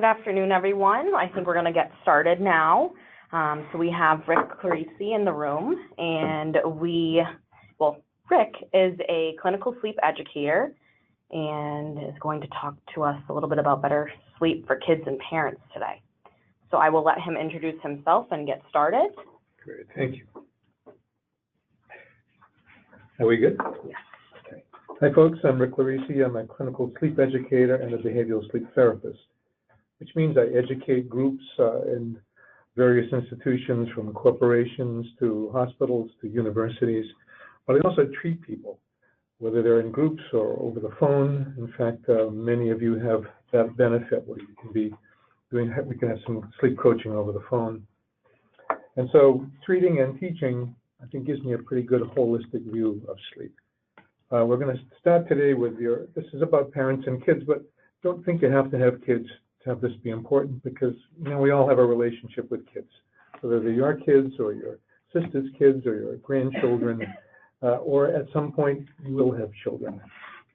Good afternoon, everyone. I think we're going to get started now. So we have Rick Clarici in the room, and Rick is a clinical sleep educator and is going to talk to us a little bit about better sleep for kids and parents today. So I will let him introduce himself and get started. Great, thank you. Are we good? Yes. Okay. Hi, folks. I'm Rick Clarici. I'm a clinical sleep educator and a behavioral sleep therapist, which means I educate groups in various institutions, from corporations to hospitals to universities, but I also treat people, whether they're in groups or over the phone. In fact, many of you have that benefit where you can be we can have some sleep coaching over the phone. And so treating and teaching, I think, gives me a pretty good holistic view of sleep. We're going to start today with this is about parents and kids, but don't think you have to have kids to have this be important, because we all have a relationship with kids, whether they're your kids or your sister's kids or your grandchildren, or at some point you will have children.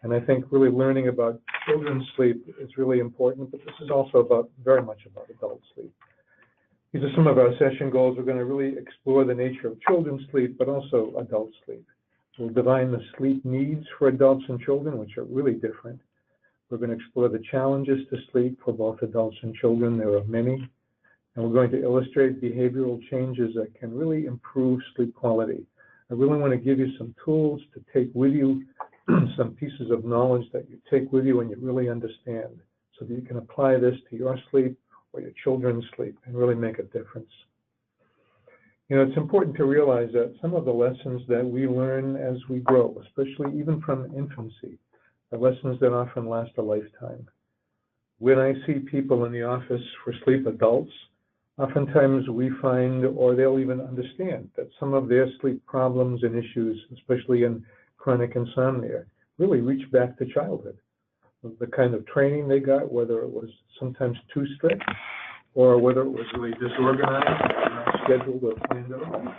And I think really learning about children's sleep is really important, but this is also very much about adult sleep. These are some of our session goals. We're going to really explore the nature of children's sleep, but also adult sleep. We'll define the sleep needs for adults and children, which are really different. We're going to explore the challenges to sleep for both adults and children. There are many. And we're going to illustrate behavioral changes that can really improve sleep quality. I really want to give you some tools to take with you, some pieces of knowledge that you take with you and you really understand, so that you can apply this to your sleep or your children's sleep and really make a difference. It's important to realize that some of the lessons that we learn as we grow, especially even from infancy, are lessons that often last a lifetime. When I see people in the office for sleep adults, oftentimes we find, or they'll even understand, that some of their sleep problems and issues, especially in chronic insomnia, really reach back to childhood. The kind of training they got, whether it was sometimes too strict, or whether it was really disorganized, not scheduled or planned at all.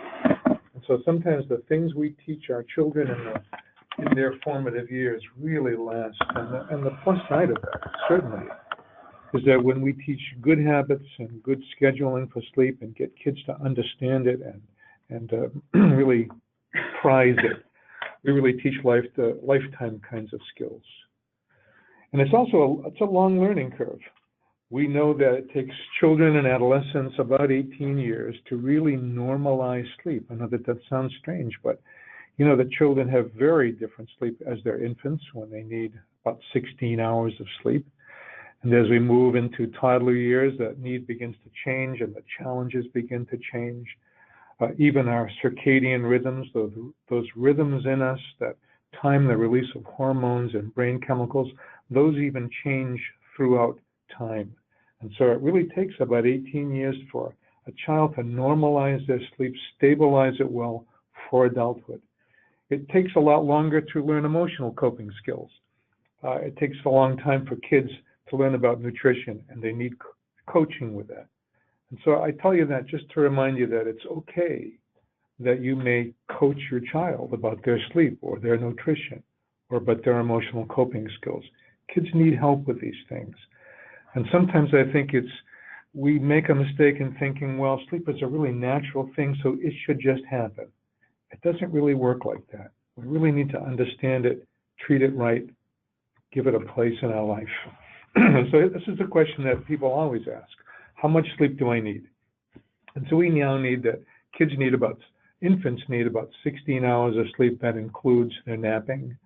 And so sometimes the things we teach our children in their formative years really last. And the plus side of that, certainly, is that when we teach good habits and good scheduling for sleep and get kids to understand it and really prize it, we really teach lifetime kinds of skills. And it's a long learning curve. We know that it takes children and adolescents about 18 years to really normalize sleep. I know that sounds strange, but that children have very different sleep as their infants, when they need about 16 hours of sleep. And as we move into toddler years, that need begins to change and the challenges begin to change. Even our circadian rhythms, those rhythms in us that time the release of hormones and brain chemicals, those even change throughout time. And so it really takes about 18 years for a child to normalize their sleep, stabilize it well for adulthood. It takes a lot longer to learn emotional coping skills. It takes a long time for kids to learn about nutrition, and they need coaching with that. And so I tell you that just to remind you that it's okay that you may coach your child about their sleep or their nutrition or about their emotional coping skills. Kids need help with these things. And sometimes I think we make a mistake in thinking, well, sleep is a really natural thing, so it should just happen. It doesn't really work like that. We really need to understand it, treat it right, give it a place in our life. So this is a question that people always ask. How much sleep do I need? And so we now need that infants need about 16 hours of sleep. That includes their napping.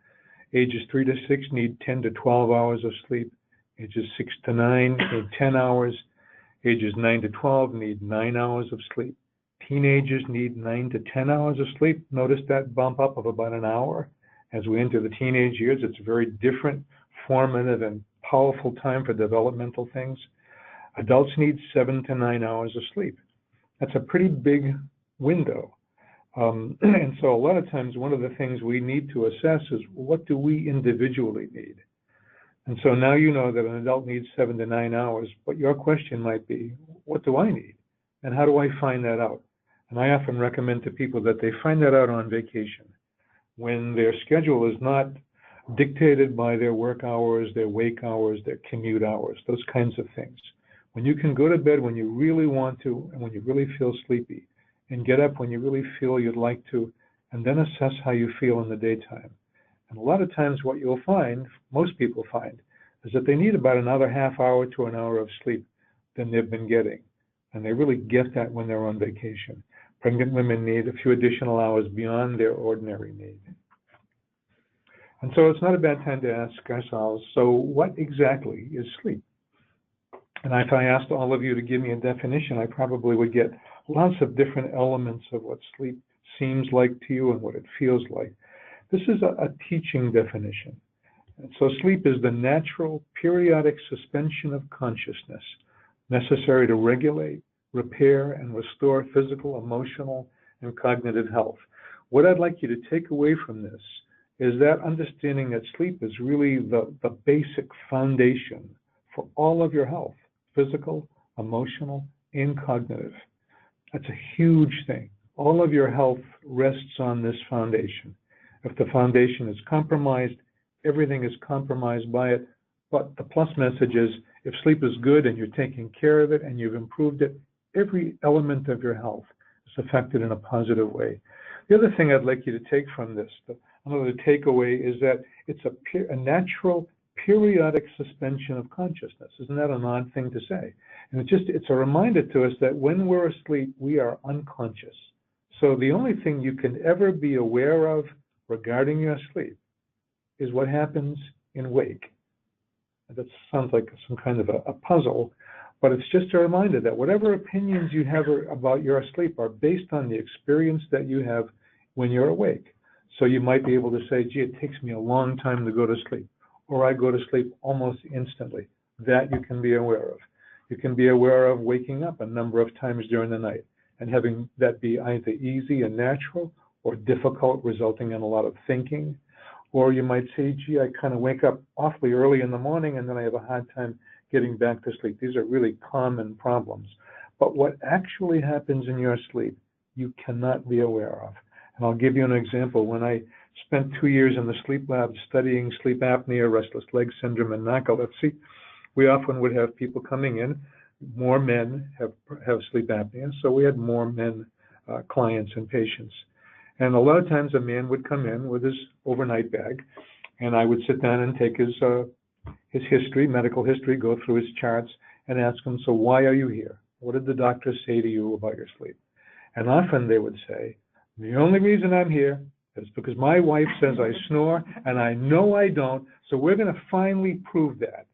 Ages 3 to 6 need 10 to 12 hours of sleep. Ages 6 to 9 need 10 hours. Ages 9 to 12 need 9 hours of sleep. Teenagers need 9 to 10 hours of sleep. Notice that bump up of about an hour. As we enter the teenage years, it's a very different, formative, and powerful time for developmental things. Adults need 7 to 9 hours of sleep. That's a pretty big window. And so a lot of times, one of the things we need to assess is, what do we individually need? And so now you know that an adult needs 7 to 9 hours, but your question might be, what do I need? And how do I find that out? And I often recommend to people that they find that out on vacation, when their schedule is not dictated by their work hours, their wake hours, their commute hours, those kinds of things. When you can go to bed when you really want to and when you really feel sleepy, and get up when you really feel you'd like to, and then assess how you feel in the daytime. And a lot of times what you'll find, most people find, is that they need about another half hour to an hour of sleep than they've been getting. And they really get that when they're on vacation. Pregnant women need a few additional hours beyond their ordinary need. And so it's not a bad time to ask ourselves, so what exactly is sleep? And if I asked all of you to give me a definition, I probably would get lots of different elements of what sleep seems like to you and what it feels like. This is a teaching definition. And so sleep is the natural periodic suspension of consciousness necessary to regulate, repair, and restore physical, emotional, and cognitive health. What I'd like you to take away from this is that understanding that sleep is really the basic foundation for all of your health, physical, emotional, and cognitive. That's a huge thing. All of your health rests on this foundation. If the foundation is compromised, everything is compromised by it. But the plus message is, if sleep is good and you're taking care of it and you've improved it, every element of your health is affected in a positive way. The other thing I'd like you to take from this, another takeaway, is that it's a natural periodic suspension of consciousness. Isn't that an odd thing to say? And it's a reminder to us that when we're asleep, we are unconscious. So the only thing you can ever be aware of regarding your sleep is what happens in wake. That sounds like some kind of a puzzle, but it's just a reminder that whatever opinions you have about your sleep are based on the experience that you have when you're awake. So you might be able to say, gee, it takes me a long time to go to sleep, or I go to sleep almost instantly. That you can be aware of. You can be aware of waking up a number of times during the night and having that be either easy and natural or difficult, resulting in a lot of thinking. Or you might say, gee, I kind of wake up awfully early in the morning and then I have a hard time getting back to sleep. These are really common problems. But what actually happens in your sleep, you cannot be aware of. And I'll give you an example. When I spent 2 years in the sleep lab studying sleep apnea, restless leg syndrome, and narcolepsy, we often would have people coming in. More men have sleep apnea, so we had more men clients and patients. And a lot of times a man would come in with his overnight bag, and I would sit down and take his history, medical history, go through his charts, and ask him, so why are you here? What did the doctor say to you about your sleep? And often they would say, the only reason I'm here is because my wife says I snore, and I know I don't, so we're going to finally prove that.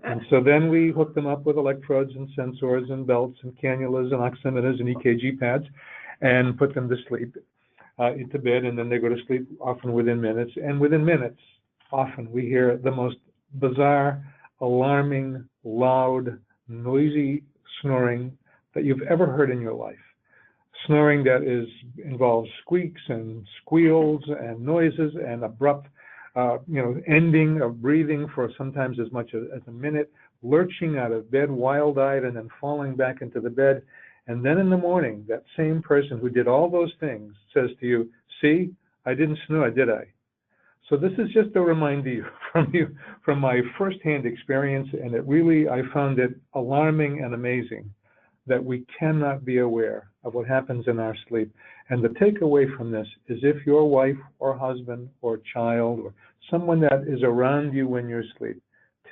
And so then we hook them up with electrodes and sensors and belts and cannulas and oximeters and EKG pads and put them to sleep. Into bed, and then they go to sleep, often within minutes. And within minutes, often we hear the most bizarre, alarming, loud, noisy snoring that you've ever heard in your life. Snoring that involves squeaks and squeals and noises and abrupt, ending of breathing for sometimes as much as a minute, lurching out of bed, wild-eyed, and then falling back into the bed. And then in the morning, that same person who did all those things says to you, see, I didn't snore, did I? So this is just a reminder from my firsthand experience, and I found it alarming and amazing that we cannot be aware of what happens in our sleep. And the takeaway from this is if your wife or husband or child or someone that is around you when you're asleep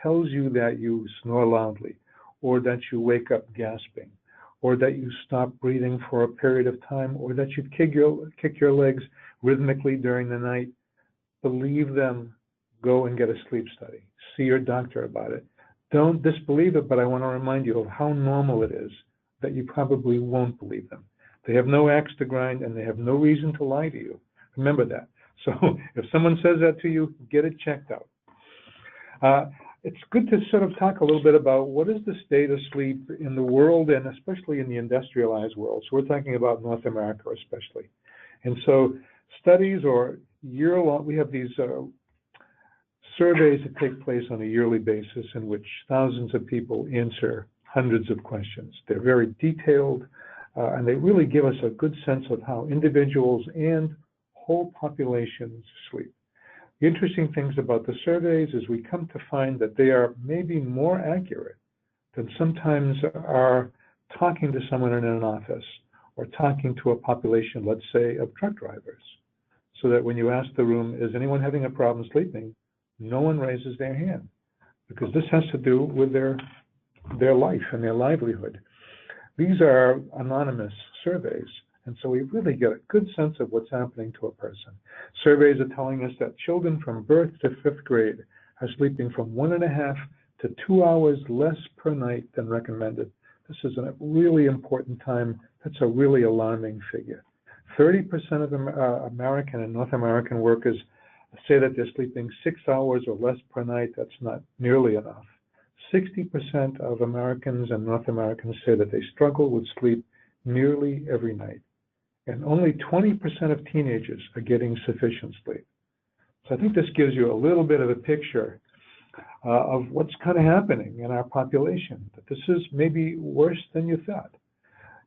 tells you that you snore loudly, or that you wake up gasping, or that you stop breathing for a period of time, or that you kick your legs rhythmically during the night, believe them, go and get a sleep study. See your doctor about it. Don't disbelieve it, but I want to remind you of how normal it is that you probably won't believe them. They have no axe to grind, and they have no reason to lie to you. Remember that. So if someone says that to you, get it checked out. It's good to sort of talk a little bit about what is the state of sleep in the world, and especially in the industrialized world. So we're talking about North America especially. And so studies or year-long, we have these surveys that take place on a yearly basis in which thousands of people answer hundreds of questions. They're very detailed, and they really give us a good sense of how individuals and whole populations sleep. The interesting things about the surveys is we come to find that they are maybe more accurate than sometimes are talking to someone in an office or talking to a population, let's say, of truck drivers. So that when you ask the room, is anyone having a problem sleeping? No one raises their hand, because this has to do with their life and their livelihood. These are anonymous surveys, and so we really get a good sense of what's happening to a person. Surveys are telling us that children from birth to 5th grade are sleeping from 1.5 to 2 hours less per night than recommended. This is a really important time. That's a really alarming figure. 30% of American and North American workers say that they're sleeping 6 hours or less per night. That's not nearly enough. 60% of Americans and North Americans say that they struggle with sleep nearly every night. And only 20% of teenagers are getting sufficient sleep. So I think this gives you a little bit of a picture of what's kind of happening in our population, that this is maybe worse than you thought.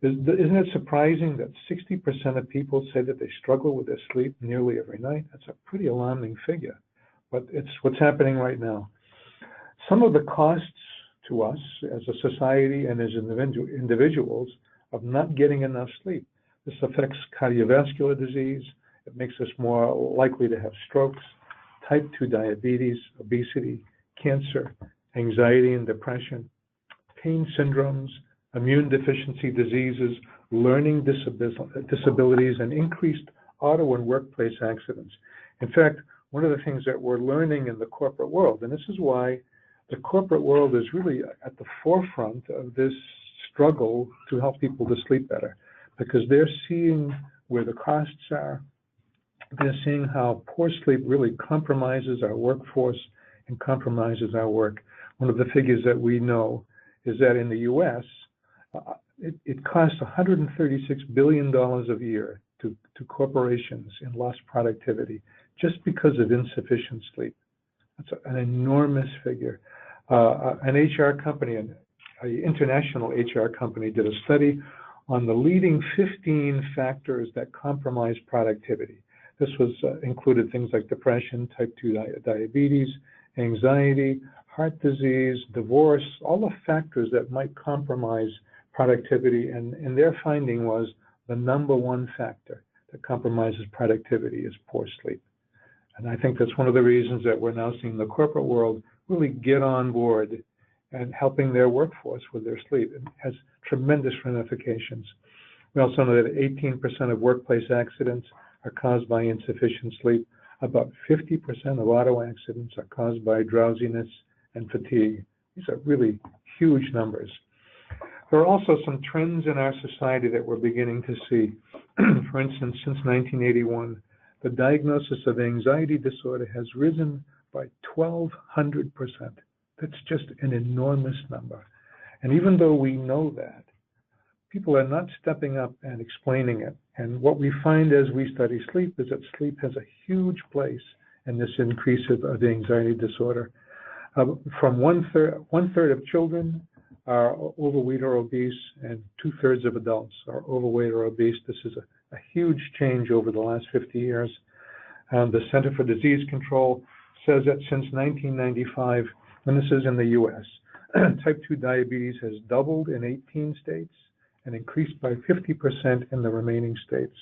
Isn't it surprising that 60% of people say that they struggle with their sleep nearly every night? That's a pretty alarming figure, but it's what's happening right now. Some of the costs to us as a society and as individuals of not getting enough sleep. This affects cardiovascular disease. It makes us more likely to have strokes, type 2 diabetes, obesity, cancer, anxiety and depression, pain syndromes, immune deficiency diseases, learning disabilities, and increased auto and workplace accidents. In fact, one of the things that we're learning in the corporate world, and this is why the corporate world is really at the forefront of this struggle to help people to sleep better, because they're seeing where the costs are. They're seeing how poor sleep really compromises our workforce and compromises our work. One of the figures that we know is that in the U.S., it costs $136 billion a year to corporations in lost productivity just because of insufficient sleep. That's an enormous figure. An HR company, an international HR company, did a study on the leading 15 factors that compromise productivity. This was included things like depression, type 2 diabetes, anxiety, heart disease, divorce, all the factors that might compromise productivity. And their finding was the number one factor that compromises productivity is poor sleep. And I think that's one of the reasons that we're now seeing the corporate world really get on board and helping their workforce with their sleep. It has tremendous ramifications. We also know that 18% of workplace accidents are caused by insufficient sleep. About 50% of auto accidents are caused by drowsiness and fatigue. These are really huge numbers. There are also some trends in our society that we're beginning to see. For instance, since 1981, the diagnosis of anxiety disorder has risen by 1,200%. That's just an enormous number. And even though we know that, people are not stepping up and explaining it. And what we find as we study sleep is that sleep has a huge place in this increase of the anxiety disorder. From one third of children are overweight or obese, and 2/3 of adults are overweight or obese. This is a huge change over the last 50 years. The Center for Disease Control says that since 1995, and this is in the U.S., type 2 diabetes has doubled in 18 states and increased by 50% in the remaining states.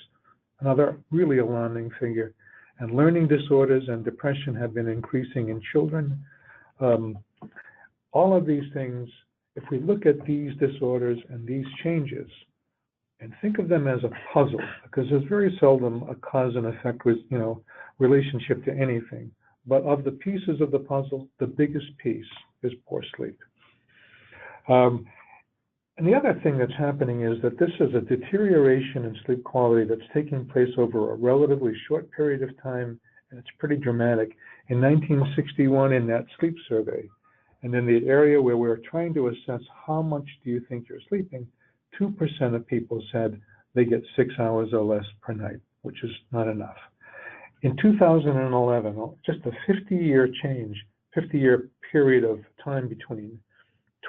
Another really alarming figure. And learning disorders and depression have been increasing in children. All of these things, if we look at these disorders and these changes and think of them as a puzzle, because there's very seldom a cause and effect relationship to anything. But of the pieces of the puzzle, the biggest piece is poor sleep. And the other thing that's happening is that this is a deterioration in sleep quality that's taking place over a relatively short period of time, and it's pretty dramatic. In 1961, in that sleep survey, and in the area where we're trying to assess how much do you think you're sleeping, 2% of people said they get 6 hours or less per night, which is not enough. In 2011, just a 50-year change, 50-year period of time between,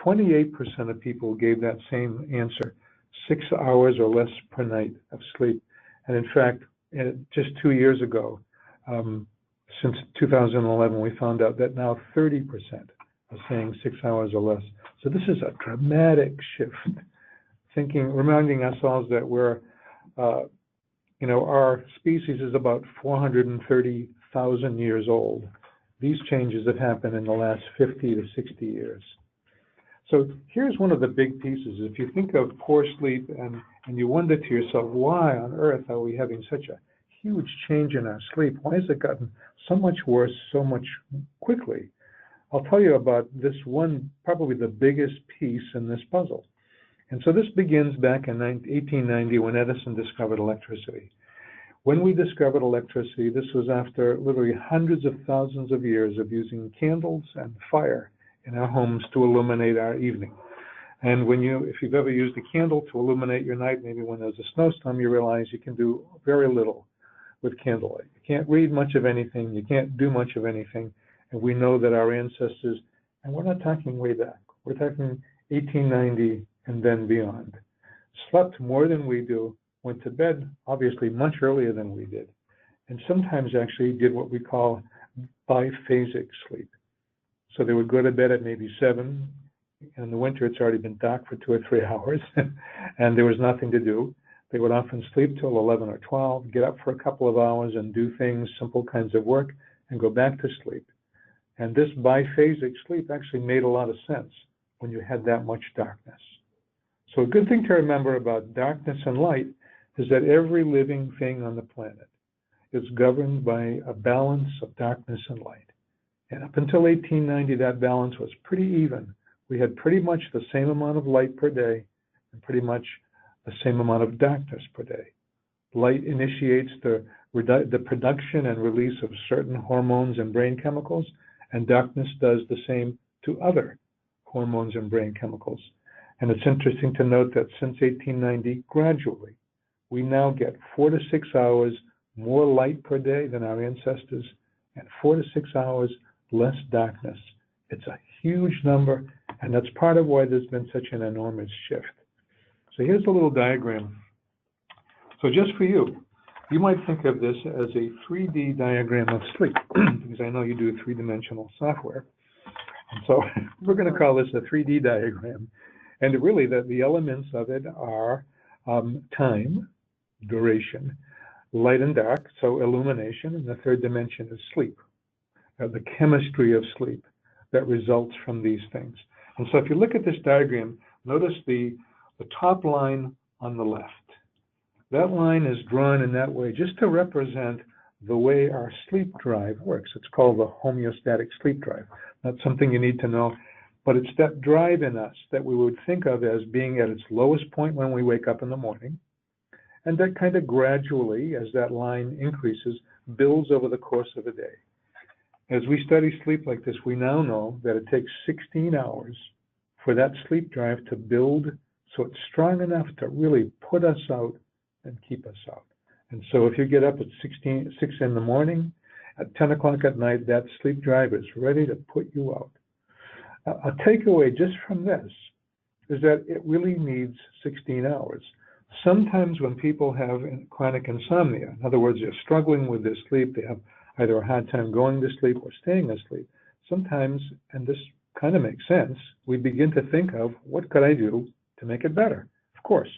28% of people gave that same answer, 6 hours or less per night of sleep. And in fact, just 2 years ago, since 2011, we found out that now 30% are saying 6 hours or less. So this is a dramatic shift, reminding ourselves that our species is about 430,000 years old. These changes have happened in the last 50 to 60 years. So here's one of the big pieces. If you think of poor sleep and you wonder to yourself, why on earth are we having such a huge change in our sleep? Why has it gotten so much worse so much quickly? I'll tell you about this one, probably the biggest piece in this puzzle. And so this begins back in 1890 when Edison discovered electricity. When we discovered electricity, this was after literally hundreds of thousands of years of using candles and fire in our homes to illuminate our evening. And if you've ever used a candle to illuminate your night, maybe when there's a snowstorm, you realize you can do very little with candlelight. You can't read much of anything, you can't do much of anything. And we know that our ancestors, and we're not talking way back, we're talking 1890 and then beyond, slept more than we do, went to bed obviously much earlier than we did, and sometimes actually did what we call biphasic sleep. So they would go to bed at maybe 7. In the winter, it's already been dark for 2 or 3 hours, and there was nothing to do. They would often sleep till 11 or 12, get up for a couple of hours and do things, simple kinds of work, and go back to sleep. And this biphasic sleep actually made a lot of sense when you had that much darkness. So a good thing to remember about darkness and light is that every living thing on the planet is governed by a balance of darkness and light. And up until 1890, that balance was pretty even. We had pretty much the same amount of light per day and pretty much the same amount of darkness per day. Light initiates the production and release of certain hormones and brain chemicals, and darkness does the same to other hormones and brain chemicals. And it's interesting to note that since 1890, gradually, we now get 4 to 6 hours more light per day than our ancestors, and 4 to 6 hours less darkness. It's a huge number, and that's part of why there's been such an enormous shift. So here's a little diagram. So just for you, you might think of this as a 3D diagram of sleep, because I know you do three-dimensional software. And so we're going to call this a 3D diagram. And really, the elements of it are time, duration, light and dark, so illumination, and the third dimension is sleep, the chemistry of sleep that results from these things. And so if you look at this diagram, notice the top line on the left. That line is drawn in that way just to represent the way our sleep drive works. It's called the homeostatic sleep drive. Not something you need to know, but it's that drive in us that we would think of as being at its lowest point when we wake up in the morning, and that kind of gradually, as that line increases, builds over the course of a day. As we study sleep like this, we now know that it takes 16 hours for that sleep drive to build so it's strong enough to really put us out and keep us out. And so if you get up at 6 in the morning, at 10 o'clock at night, that sleep drive is ready to put you out. A takeaway just from this is that it really needs 16 hours. Sometimes when people have chronic insomnia, in other words, they're struggling with their sleep, they have either a hard time going to sleep or staying asleep, sometimes, and this kind of makes sense, we begin to think of, what could I do to make it better? Of course.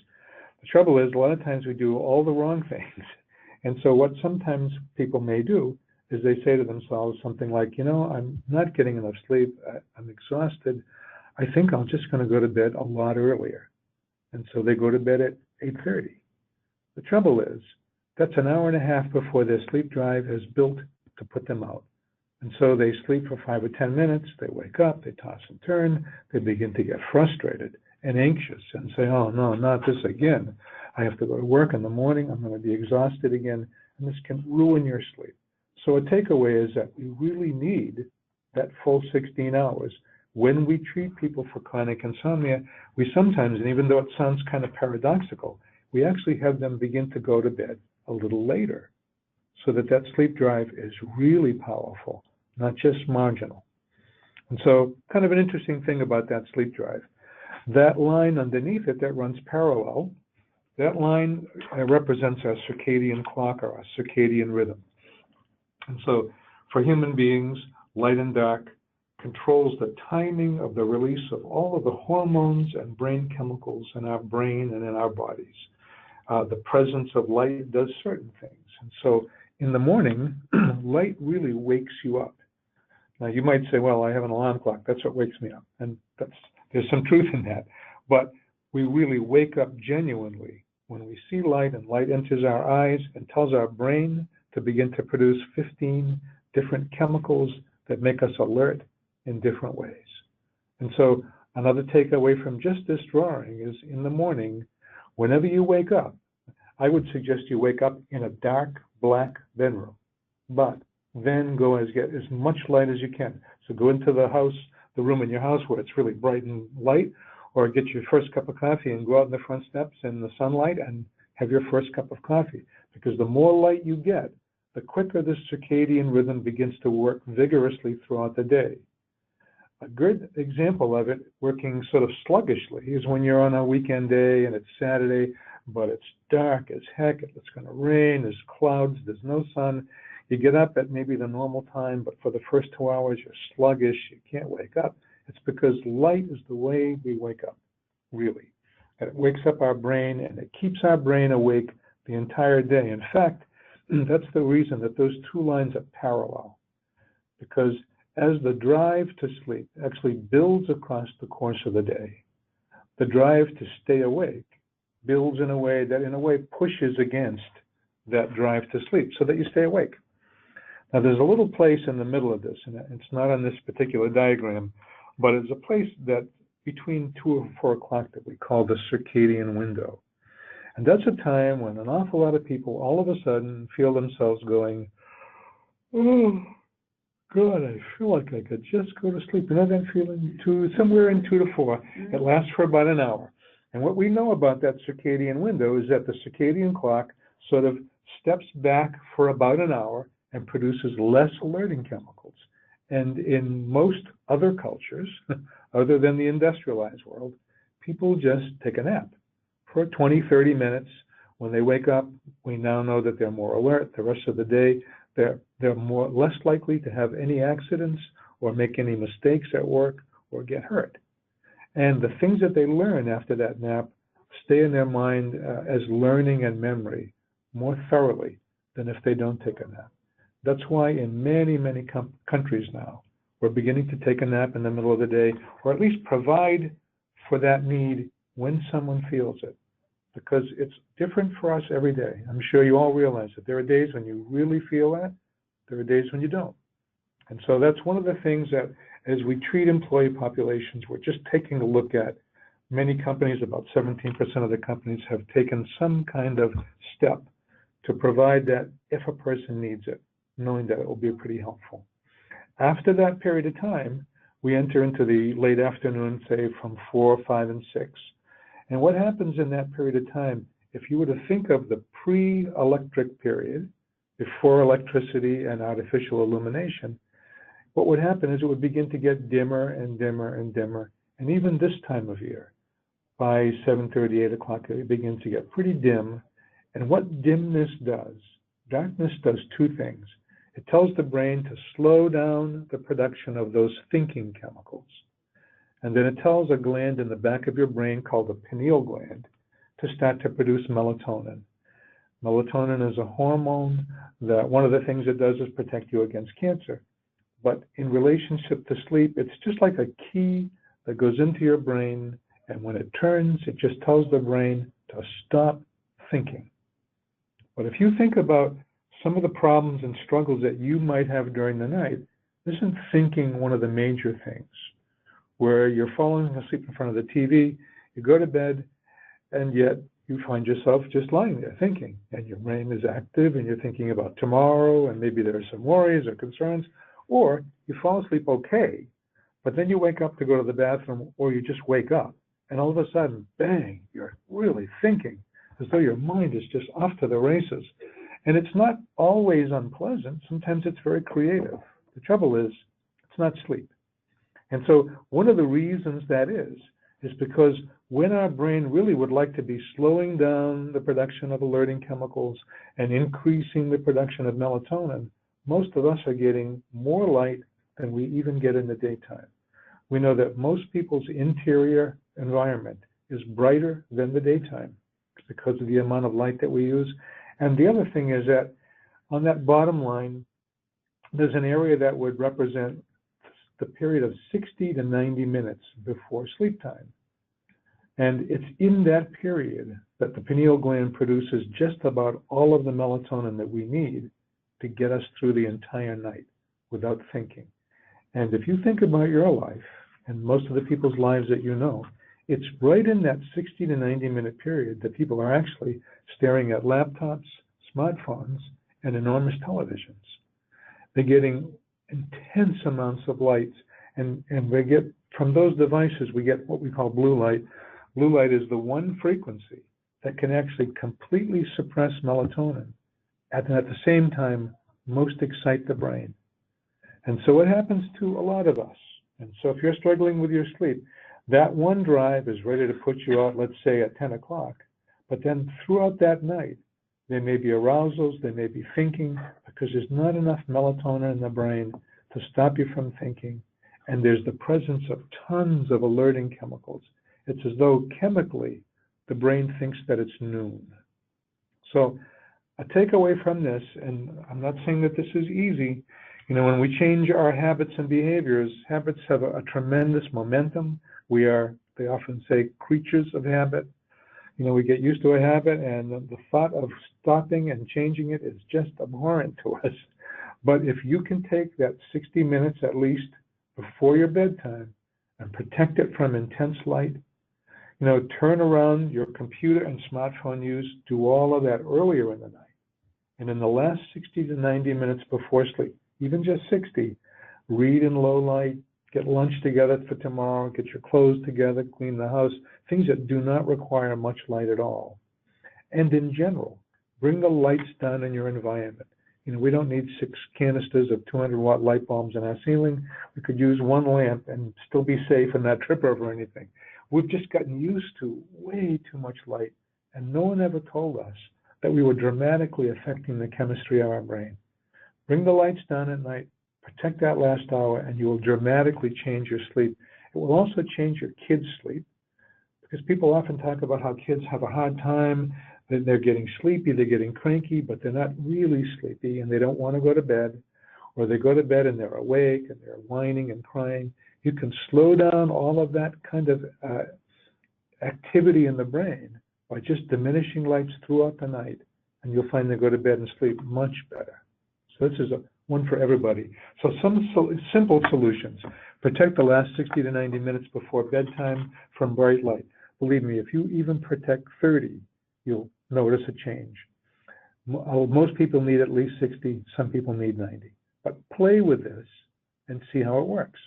The trouble is, a lot of times we do all the wrong things. And so what sometimes people may do is they say to themselves something like, I'm not getting enough sleep, I'm exhausted, I think I'm just going to go to bed a lot earlier. And so they go to bed at 8:30. The trouble is, that's an hour and a half before their sleep drive is built to put them out. And so they sleep for 5 or 10 minutes, they wake up, they toss and turn, they begin to get frustrated and anxious and say, oh no, not this again. I have to go to work in the morning, I'm going to be exhausted again, and this can ruin your sleep. So a takeaway is that we really need that full 16 hours. When we treat people for chronic insomnia, we sometimes, and even though it sounds kind of paradoxical, we actually have them begin to go to bed a little later so that that sleep drive is really powerful, not just marginal. And so kind of an interesting thing about that sleep drive. That line underneath it that runs parallel, that line represents our circadian clock or our circadian rhythm. And so for human beings, light and dark controls the timing of the release of all of the hormones and brain chemicals in our brain and in our bodies. The presence of light does certain things. And so in the morning, light really wakes you up. Now you might say, well, I have an alarm clock. That's what wakes me up. And there's some truth in that. But we really wake up genuinely when we see light, and light enters our eyes and tells our brain to begin to produce 15 different chemicals that make us alert in different ways. And so another takeaway from just this drawing is, in the morning, whenever you wake up, I would suggest you wake up in a dark black bedroom, but then get as much light as you can. So go into the house, the room in your house where it's really bright and light, or get your first cup of coffee and go out in the front steps in the sunlight and have your first cup of coffee. Because the more light you get, the quicker this circadian rhythm begins to work vigorously throughout the day. A good example of it working sort of sluggishly is when you're on a weekend day and it's Saturday, but it's dark as heck, it's going to rain, there's clouds, there's no sun. You get up at maybe the normal time, but for the first 2 hours you're sluggish, you can't wake up. It's because light is the way we wake up, really. And it wakes up our brain, and it keeps our brain awake the entire day. In fact, that's the reason that those two lines are parallel, because as the drive to sleep actually builds across the course of the day, the drive to stay awake builds in a way that, in a way, pushes against that drive to sleep so that you stay awake. Now, there's a little place in the middle of this, and it's not on this particular diagram, but it's a place that between 2 and 4 o'clock that we call the circadian window. And that's a time when an awful lot of people all of a sudden feel themselves going, oh, God, I feel like I could just go to sleep. You know that feeling? Somewhere in 2 to 4. It lasts for about an hour. And what we know about that circadian window is that the circadian clock sort of steps back for about an hour and produces less alerting chemicals. And in most other cultures, other than the industrialized world, people just take a nap for 20, 30 minutes. When they wake up, we now know that they're more alert. The rest of the day, they're less likely to have any accidents or make any mistakes at work or get hurt. And the things that they learn after that nap stay in their mind as learning and memory more thoroughly than if they don't take a nap. That's why in many, many countries now, we're beginning to take a nap in the middle of the day, or at least provide for that need when someone feels it. Because it's different for us every day. I'm sure you all realize that there are days when you really feel that, there are days when you don't. And so that's one of the things that, as we treat employee populations, we're just taking a look at. Many companies, about 17% of the companies, have taken some kind of step to provide that if a person needs it, knowing that it will be pretty helpful. After that period of time, we enter into the late afternoon, say from 4, 5, and 6. And what happens in that period of time, if you were to think of the pre-electric period, before electricity and artificial illumination, what would happen is it would begin to get dimmer and dimmer and dimmer. And even this time of year, by 7:30, 8 o'clock, it begins to get pretty dim. And what dimness does, darkness does two things. It tells the brain to slow down the production of those thinking chemicals. And then it tells a gland in the back of your brain called the pineal gland to start to produce melatonin. Melatonin is a hormone that one of the things it does is protect you against cancer. But in relationship to sleep, it's just like a key that goes into your brain, and when it turns, it just tells the brain to stop thinking. But if you think about some of the problems and struggles that you might have during the night, isn't thinking one of the major things? Where you're falling asleep in front of the TV, you go to bed, and yet you find yourself just lying there thinking, and your brain is active, and you're thinking about tomorrow, and maybe there are some worries or concerns, or you fall asleep okay, but then you wake up to go to the bathroom, or you just wake up, and all of a sudden, bang, you're really thinking, as though your mind is just off to the races. And it's not always unpleasant. Sometimes it's very creative. The trouble is, it's not sleep. And so one of the reasons that is because when our brain really would like to be slowing down the production of alerting chemicals and increasing the production of melatonin, most of us are getting more light than we even get in the daytime. We know that most people's interior environment is brighter than the daytime because of the amount of light that we use. And the other thing is that on that bottom line, there's an area that would represent the period of 60 to 90 minutes before sleep time. And it's in that period that the pineal gland produces just about all of the melatonin that we need to get us through the entire night without thinking. And if you think about your life and most of the people's lives that you know, it's right in that 60 to 90 minute period that people are actually staring at laptops, smartphones, and enormous televisions. They're getting intense amounts of light, and we get, from those devices, we get what we call blue light. Blue light is the one frequency that can actually completely suppress melatonin and at the same time most excite the brain. And so what happens to a lot of us? And so if you're struggling with your sleep, that one drive is ready to put you out, let's say at 10 o'clock, but then throughout that night, there may be arousals, there may be thinking, because there's not enough melatonin in the brain to stop you from thinking. And there's the presence of tons of alerting chemicals. It's as though chemically the brain thinks that it's noon. So a takeaway from this, and I'm not saying that this is easy, when we change our habits and behaviors, habits have a tremendous momentum. We are, they often say, creatures of habit. We get used to a habit, and the thought of stopping and changing it is just abhorrent to us. But if you can take that 60 minutes at least before your bedtime and protect it from intense light, turn around your computer and smartphone use, do all of that earlier in the night. And in the last 60 to 90 minutes before sleep, even just 60, read in low light, get lunch together for tomorrow, get your clothes together, clean the house, things that do not require much light at all. And in general, bring the lights down in your environment. We don't need 6 canisters of 200-watt light bulbs in our ceiling. We could use one lamp and still be safe and not trip over anything. We've just gotten used to way too much light, and no one ever told us that we were dramatically affecting the chemistry of our brain. Bring the lights down at night, protect that last hour, and you will dramatically change your sleep. It will also change your kids' sleep, because people often talk about how kids have a hard time, that they're getting sleepy, they're getting cranky, but they're not really sleepy, and they don't want to go to bed, or they go to bed and they're awake and they're whining and crying. You can slow down all of that kind of activity in the brain by just diminishing lights throughout the night, and you'll find they go to bed and sleep much better. So this is one for everybody. So some simple solutions. Protect the last 60 to 90 minutes before bedtime from bright light. Believe me, if you even protect 30, you'll notice a change. Most people need at least 60, some people need 90. But play with this and see how it works.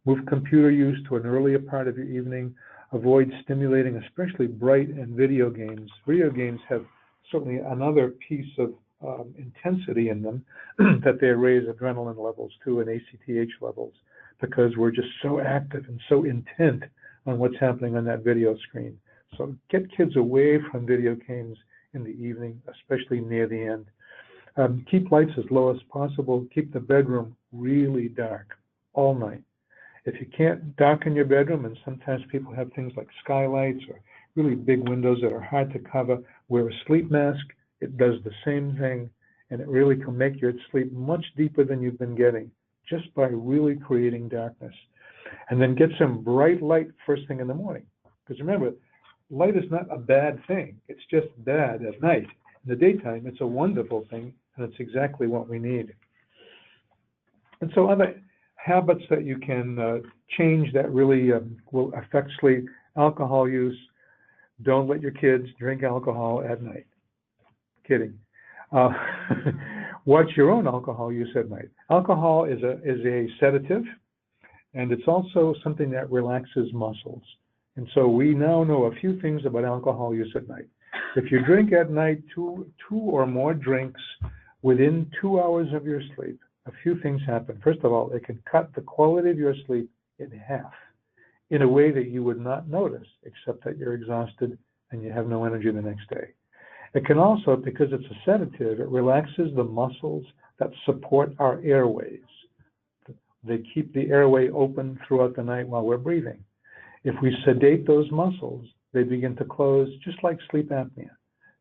Move computer use to an earlier part of your evening. Avoid stimulating, especially bright and video games. Video games have certainly another piece of intensity in them that they raise adrenaline levels too and ACTH levels, because we're just so active and so intent on what's happening on that video screen. So get kids away from video games in the evening, especially near the end. Keep lights as low as possible. Keep the bedroom really dark all night. If you can't darken your bedroom, and sometimes people have things like skylights or really big windows that are hard to cover, wear a sleep mask. It does the same thing, and it really can make your sleep much deeper than you've been getting just by really creating darkness. And then get some bright light first thing in the morning. Because remember, light is not a bad thing. It's just bad at night. In the daytime, it's a wonderful thing, and it's exactly what we need. And so other habits that you can change that really will affect sleep: alcohol use. Don't let your kids drink alcohol at night. Kidding. Watch your own alcohol use at night. Alcohol is a sedative, and it's also something that relaxes muscles. And so we now know a few things about alcohol use at night. If you drink at night two or more drinks within 2 hours of your sleep, a few things happen. First of all, it can cut the quality of your sleep in half in a way that you would not notice, except that you're exhausted and you have no energy the next day. It can also, because it's a sedative, it relaxes the muscles that support our airways. they keep the airway open throughout the night while we're breathing. If we sedate those muscles, they begin to close, just like sleep apnea.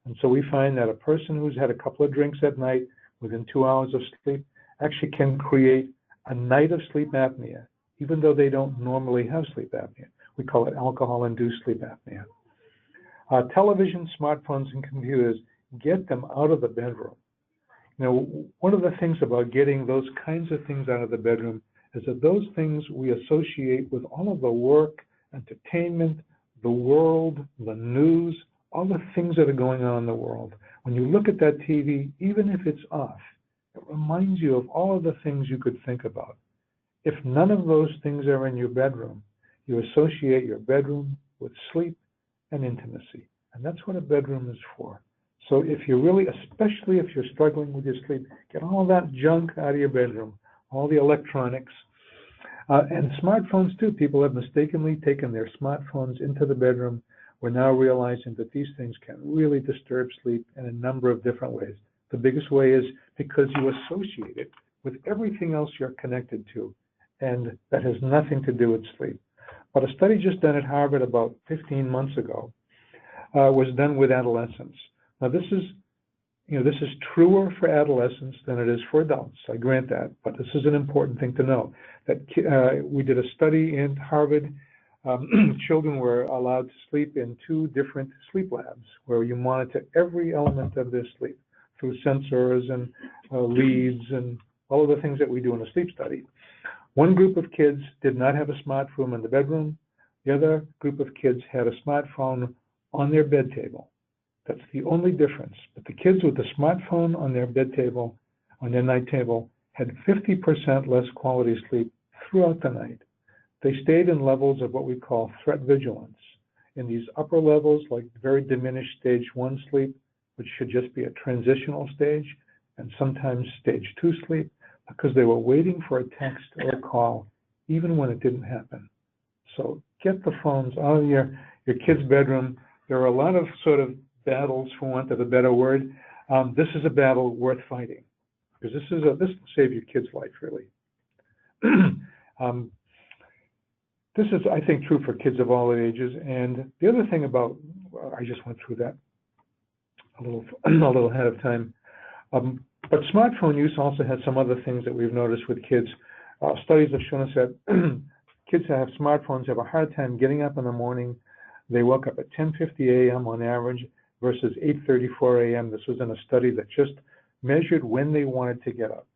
And so we find that a person who's had a couple of drinks at night within 2 hours of sleep actually can create a night of sleep apnea, even though they don't normally have sleep apnea. We call it alcohol-induced sleep apnea. Television, smartphones, and computers, get them out of the bedroom. You know, one of the things about getting those kinds of things out of the bedroom is that those things we associate with all of the work, entertainment, the world, the news, all the things that are going on in the world. When you look at that TV, even if it's off, it reminds you of all of the things you could think about. If none of those things are in your bedroom, you associate your bedroom with sleep and intimacy. And that's what a bedroom is for. So if you're really, especially if you're struggling with your sleep, get all that junk out of your bedroom, all the electronics. And smartphones too. People have mistakenly taken their smartphones into the bedroom. We're now realizing that these things can really disturb sleep in a number of different ways. The biggest way is because you associate it with everything else you're connected to, and that has nothing to do with sleep. But a study just done at Harvard about 15 months ago was done with adolescents. Now this is truer for adolescents than it is for adults. I grant that, but this is an important thing to know. That we did a study in Harvard. Children were allowed to sleep in 2 different sleep labs where you monitor every element of their sleep through sensors and leads and all of the things that we do in a sleep study. One group of kids did not have a smartphone in the bedroom. The other group of kids had a smartphone on their bed table. That's the only difference. But the kids with the smartphone on their bed table, on their night table, had 50% less quality sleep throughout the night. They stayed in levels of what we call threat vigilance. In these upper levels, like very diminished stage 1 sleep, which should just be a transitional stage, and sometimes stage 2 sleep, because they were waiting for a text or a call, even when it didn't happen. So get the phones out of your kid's bedroom. There are a lot of sort of battles, for want of a better word. This is a battle worth fighting, because this will save your kid's life, really. This is, I think, true for kids of all ages. And the other thing about, I just went through that a little ahead of time. But smartphone use also has some other things that we've noticed with kids. Studies have shown us that kids that have smartphones have a hard time getting up in the morning. They woke up at 10:50 a.m. on average versus 8:34 a.m. This was in a study that just measured when they wanted to get up.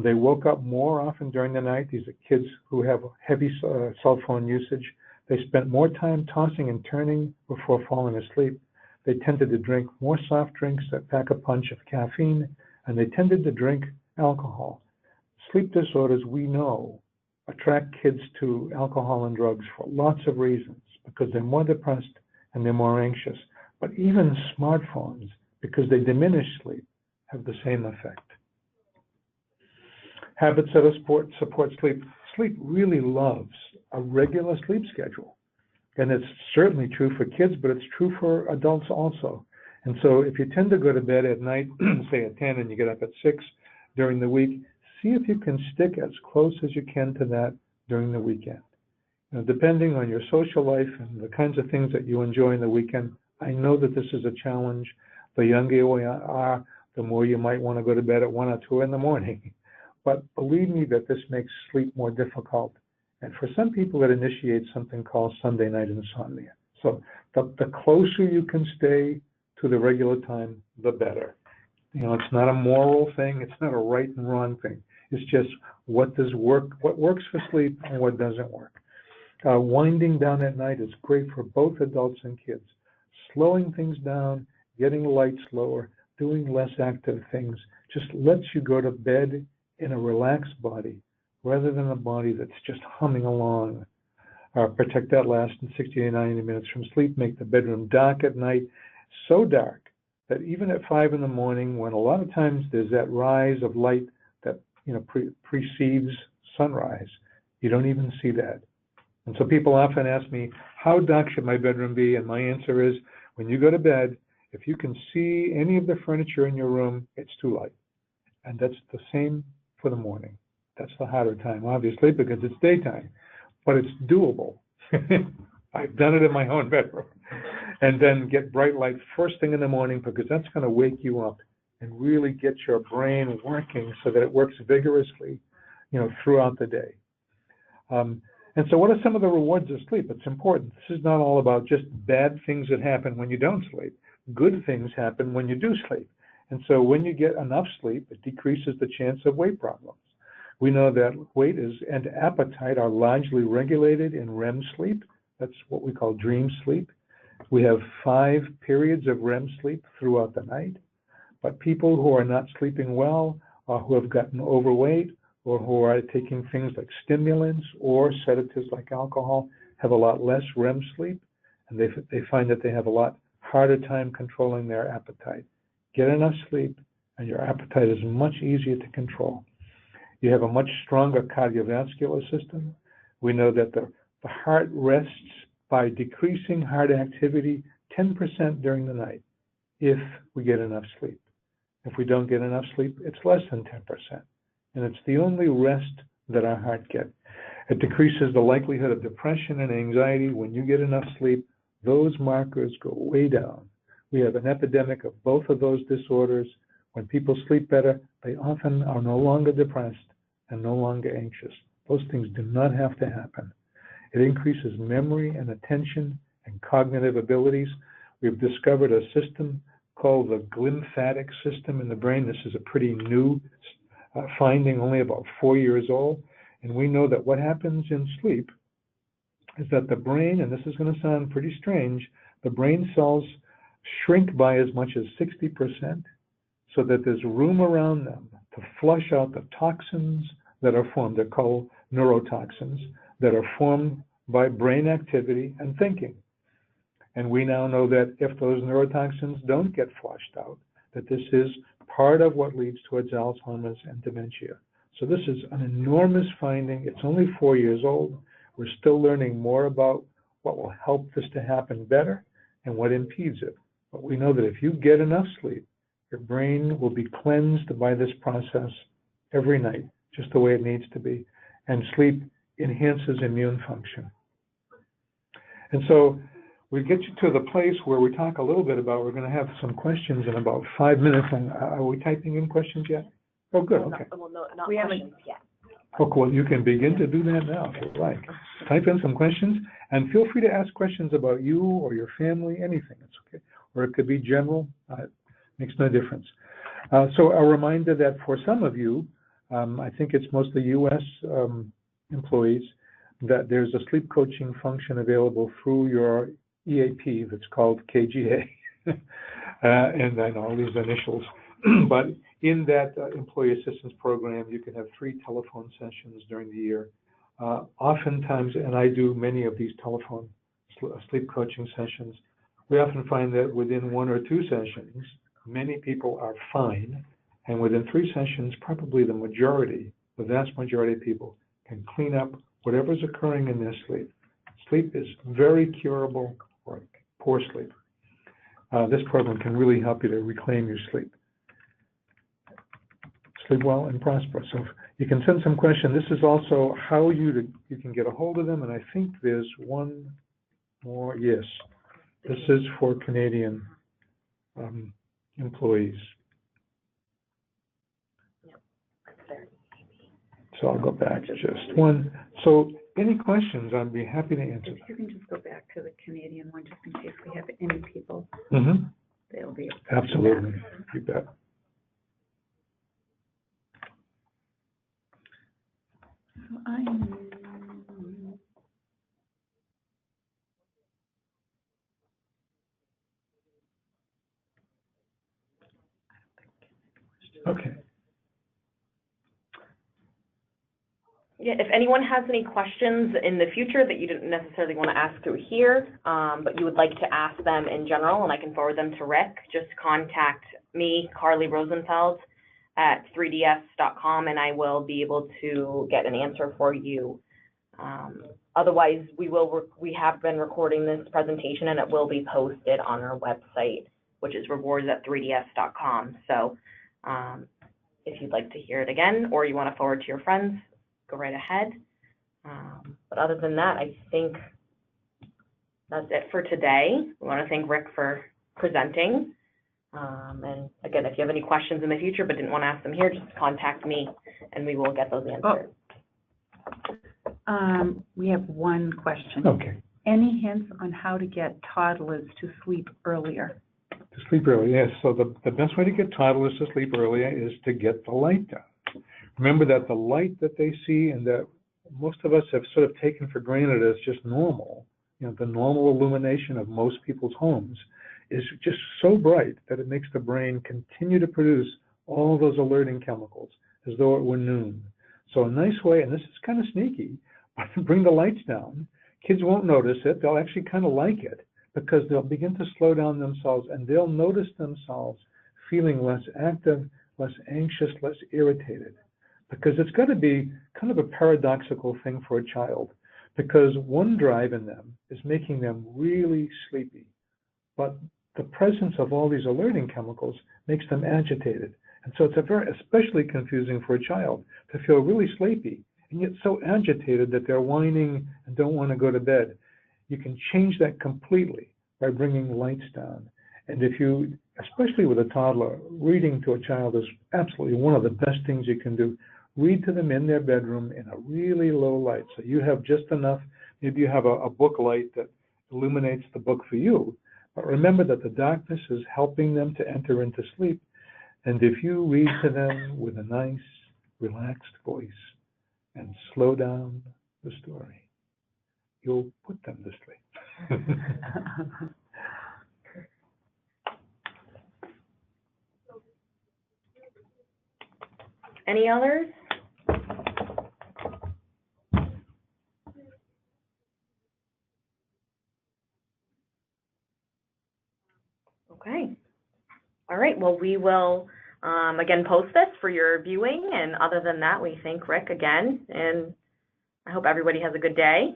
They woke up more often during the night. These are kids who have heavy cell phone usage. They spent more time tossing and turning before falling asleep. They tended to drink more soft drinks that pack a punch of caffeine, and they tended to drink alcohol. Sleep disorders, we know, attract kids to alcohol and drugs for lots of reasons, because they're more depressed and they're more anxious. But even smartphones, because they diminish sleep, have the same effect. Habits that support sleep. Sleep really loves a regular sleep schedule. And it's certainly true for kids, but it's true for adults also. And so if you tend to go to bed at night, say at 10, and you get up at 6 during the week, see if you can stick as close as you can to that during the weekend. You know, depending on your social life and the kinds of things that you enjoy in the weekend, I know that this is a challenge. The younger you are, the more you might want to go to bed at 1 or 2 in the morning. But believe me that this makes sleep more difficult. And for some people, it initiates something called Sunday night insomnia. So the closer you can stay to the regular time, the better. You know, it's not a moral thing. It's not a right and wrong thing. It's just what works for sleep and what doesn't work. Winding down at night is great for both adults and kids. Slowing things down, getting light slower, doing less active things, just lets you go to bed in a relaxed body rather than a body that's just humming along. Protect that last 60 to 90 minutes from sleep. Make the bedroom dark at night, so dark that even at 5 in the morning, when a lot of times there's that rise of light that precedes sunrise, you don't even see that. And so people often ask me, how dark should my bedroom be? And my answer is, when you go to bed, if you can see any of the furniture in your room, it's too light. And that's the same for the morning. That's the harder time, obviously, because it's daytime, but it's doable. I've done it in my own bedroom. And then get bright light first thing in the morning, because that's going to wake you up and really get your brain working so that it works vigorously, throughout the day. And so what are some of the rewards of sleep? It's important. This is not all about just bad things that happen when you don't sleep. Good things happen when you do sleep. And so when you get enough sleep, it decreases the chance of weight problems. We know that weight and appetite are largely regulated in REM sleep. That's what we call dream sleep. We have 5 periods of REM sleep throughout the night. But people who are not sleeping well, or who have gotten overweight, or who are taking things like stimulants or sedatives like alcohol, have a lot less REM sleep, and they find that they have a lot harder time controlling their appetite. Get enough sleep, and your appetite is much easier to control. You have a much stronger cardiovascular system. We know that the heart rests by decreasing heart activity 10% during the night if we get enough sleep. If we don't get enough sleep, it's less than 10%. And it's the only rest that our heart gets. It decreases the likelihood of depression and anxiety. When you get enough sleep, those markers go way down. We have an epidemic of both of those disorders. When people sleep better, they often are no longer depressed and no longer anxious. Those things do not have to happen. It increases memory and attention and cognitive abilities. We've discovered a system called the glymphatic system in the brain. This is a pretty new finding, only about 4 years old. And we know that what happens in sleep is that the brain, and this is going to sound pretty strange, the brain cells shrink by as much as 60%, so that there's room around them to flush out the toxins that are formed. They're called neurotoxins, that are formed by brain activity and thinking. And we now know that if those neurotoxins don't get flushed out, that this is part of what leads towards Alzheimer's and dementia. So this is an enormous finding. It's only 4 years old. We're still learning more about what will help this to happen better and what impedes it. But we know that if you get enough sleep, your brain will be cleansed by this process every night, just the way it needs to be. And sleep enhances immune function. And so we get you to the place where we talk a little bit about, we're going to have some questions in about 5 minutes. And are we typing in questions yet? Oh, good, okay. Well, no, not We questions haven't- yet. Oh, cool. You can begin to do that now if you'd like. Type in some questions, and feel free to ask questions about you or your family, anything. It's okay. Or it could be general. Makes no difference. So a reminder that for some of you, I think it's mostly U.S. Employees, that there's a sleep coaching function available through your EAP that's called KGA, and then all these initials. But in that employee assistance program, you can have 3 telephone sessions during the year. Oftentimes, and I do many of these telephone sleep coaching sessions, we often find that within 1 or 2 sessions, many people are fine, and within 3 sessions, probably the vast majority of people can clean up whatever's occurring in their sleep. Sleep is very curable, or poor sleep. This program can really help you to reclaim your sleep. Sleep well and prosper. So you can send some questions. This is also how you can get a hold of them, and I think there's one more. Yes, this is for Canadian employees. So I'll go back just one. So any questions, I'd be happy to answer If you can just go back to the Canadian one, just in case we have any people, them. they'll be able to. Absolutely, you bet. So I'm, Okay. Yeah, if anyone has any questions in the future that you didn't necessarily want to ask through here, but you would like to ask them in general, and I can forward them to Rick, just contact me, Carly Rosenfeld, at 3ds.com, and I will be able to get an answer for you. Otherwise, we have been recording this presentation, and it will be posted on our website, which is rewards@3ds.com. So if you'd like to hear it again, or you want to forward to your friends, go right ahead. But other than that, I think that's it for today. We want to thank Rick for presenting. And again, if you have any questions in the future but didn't want to ask them here, just contact me and we will get those answered. We have one question. Okay. Any hints on how to get toddlers to sleep earlier? To sleep early, yes. So the best way to get toddlers to sleep earlier is to get the light down. Remember that the light that they see and that most of us have sort of taken for granted as just normal, the normal illumination of most people's homes is just so bright that it makes the brain continue to produce all those alerting chemicals as though it were noon. So a nice way, and this is kind of sneaky, bring the lights down. Kids won't notice it. They'll actually kind of like it because they'll begin to slow down themselves and they'll notice themselves feeling less active, less anxious, less irritated. Because it's got to be kind of a paradoxical thing for a child because one drive in them is making them really sleepy. But the presence of all these alerting chemicals makes them agitated. And so it's especially confusing for a child to feel really sleepy and yet so agitated that they're whining and don't want to go to bed. You can change that completely by bringing lights down. And if you, especially with a toddler, reading to a child is absolutely one of the best things you can do. Read to them in their bedroom in a really low light. So you have just enough, maybe you have a book light that illuminates the book for you. But remember that the darkness is helping them to enter into sleep. And if you read to them with a nice, relaxed voice and slow down the story, you'll put them to sleep. Any others? Okay. All right. Well, we will, again, post this for your viewing. And other than that, we thank Rick again. And I hope everybody has a good day.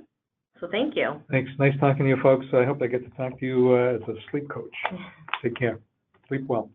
So thank you. Thanks. Nice talking to you, folks. I hope I get to talk to you as a sleep coach. Take care. Sleep well.